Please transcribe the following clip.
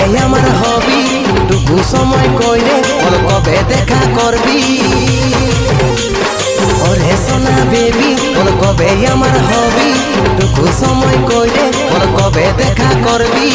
আমার হবি টুকু সময় কইরে বল কবে দেখা করবি ওরে সোনা বেবি বল কবে আমার হবি টুকু সময় কইরে বল কবে দেখা করবি